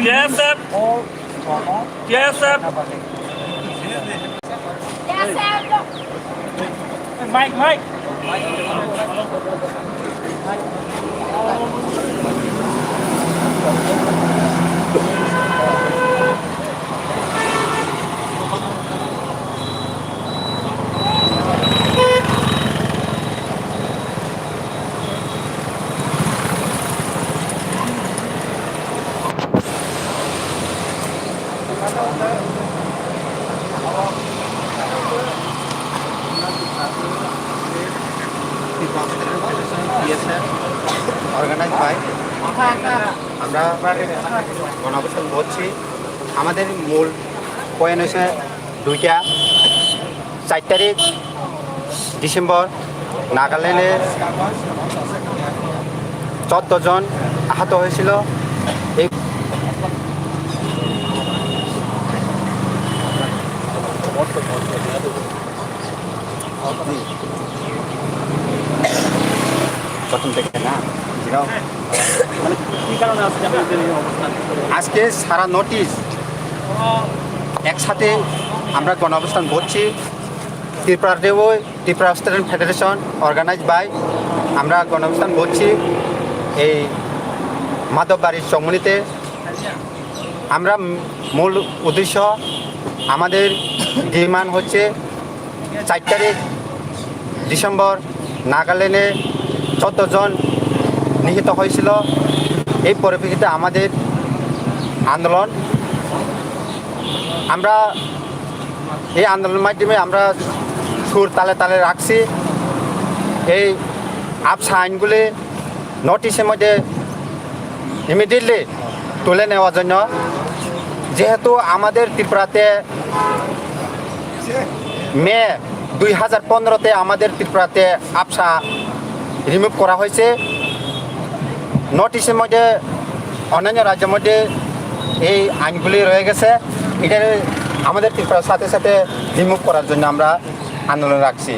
Yes, sir. Yes, sir. Yes, sir. Mike. Organise by আমরা গণঅবস্থান করছি। আমাদের মূল পয়েন্ট হচ্ছে 4 তারিখ ডিসেম্বর নাগাল্যান্ডে 14 জন আহত হয়েছিল। এই প্রথম থেকে না আজকে সারা নোটিশ একসাথে আমরা গণঅবস্থান করছি। Tripura student federation organise by আমরা গণঅবস্থান করছি এই মাধববাড়ির চৌমুনিতে। আমরা মূল উদ্দেশ্য আমাদের ডিমান্ড হচ্ছে 4 তারিখ ডিসেম্বর নাগাল্যান্ডে 14 জন নিহত হয়েছিল। এই পরিপ্রেক্ষিতে আমাদের আন্দোলন, আমরা এই আন্দোলনের মাধ্যমে আমরা সুর তালে তালে রাখছি। এই আপসা আইনগুলি নোটিশের মধ্যে ইমিডিয়েটলি তুলে নেওয়ার জন্য, যেহেতু আমাদের ত্রিপুরাতে মে 2015-তে আমাদের ত্রিপুরাতে আপসা রিমুভ করা হয়েছে। নোটিশের মধ্যে অন্যান্য রাজ্যের মধ্যে এই আইনগুলি রয়ে গেছে, এটা আমাদের ত্রিপুরার সাথে সাথে রিমুভ করার জন্য আমরা আন্দোলন রাখছি।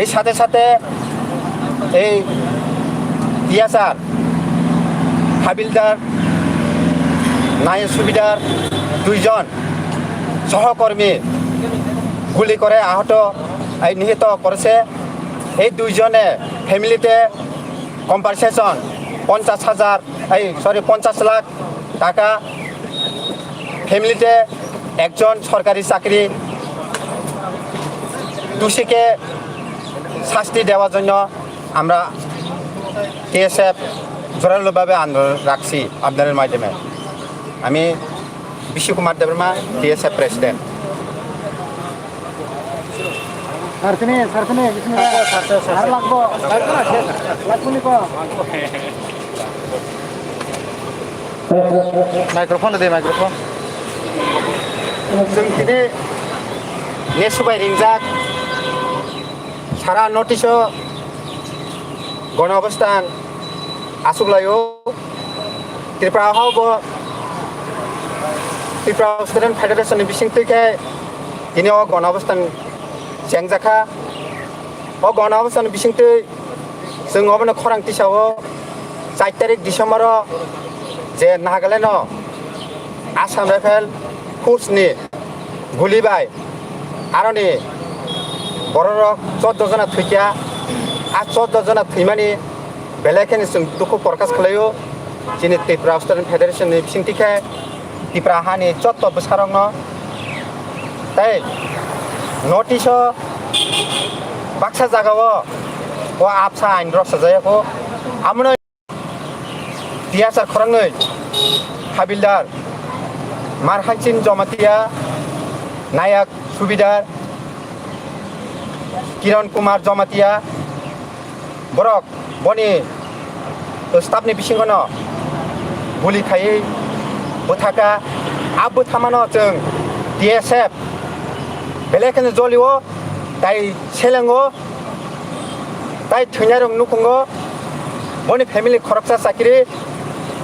এই সাথে সাথে এই টিএসআর হাবিলদার নায়েব সুবিদার 2 জন সহকর্মী গুলি করে আহত নিহত করেছে। এই 2 জনে ফ্যামিলিতে কম্পানসেশন 50 লাখ টাকা, ফ্যামিলিতে একজন সরকারি চাকরি দোষীকে শাস্তি দেওয়ার জন্য আমরা টিএসএফ জোরালোভাবে আন্দোলন রাখছি আপনাদের মাধ্যমে। আমি Bishwakumar Debbarma, TSF president. Microphone दे माइक्रोफोन जों दिनै नेसुबाय रिंजाक सारा नटिस गण अबस्थान आसुग्लायो त्रिपुरायावबो त्रिपुरा स्टुडेन्ट फेडारेसननि बिसिंथिखाय दिनै गण अबस्थान जेंजाखा गण अबस्थान बिसिंथि जों अबनो खरां तिसावो 4 तारिख डिसेम्बर जे नागालेण्ड आसाम राइफल फोर्सनि गुलिबाय आरनि बर'रक 14 जना थैया 14 जना थैमानि बेलेखानि जों दुखु प्रकाश खालायो। दिनै त्रिपुरा स्टुडेन्ट फेडारेसननि बिसिंथिखाय त्रिपुरा हानि 14 बोसोरावनो ताइ नटिस बाक्सा जागाव आबसा आइन रक्षा जायाखौ आमनो টিএসআর খরাङै हाबिलदार मारहांसिन जमातिया नायक सुबिदार किरण कुमार जमातिया बरक बनि स्टाफनि बिसिङावनो गुलि खायै बोथाका आबो थामानो जों टिएसएफ बेलेखानि जलियो ताइ सेलेङो ताइ थैनायरं नुखुङो बनि फेमिलि खरकसा चाकरि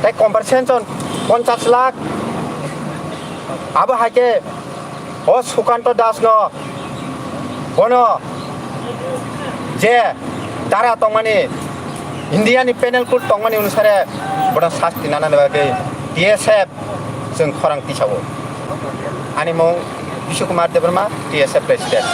ताइ कम्पानसेसन 50 लाख आबो हाके सुकान्त दास न बनो जे दारा तंमानि इन्डियानि पेनेल कोड तंमानि अनुसारे बनो शास्ति नाना बागै टिएसएफ जों खरां तिसावो। आंनि मुं बिश्वकुमार देबबर्मा, टिएसएफ प्रेसिडेन्ट।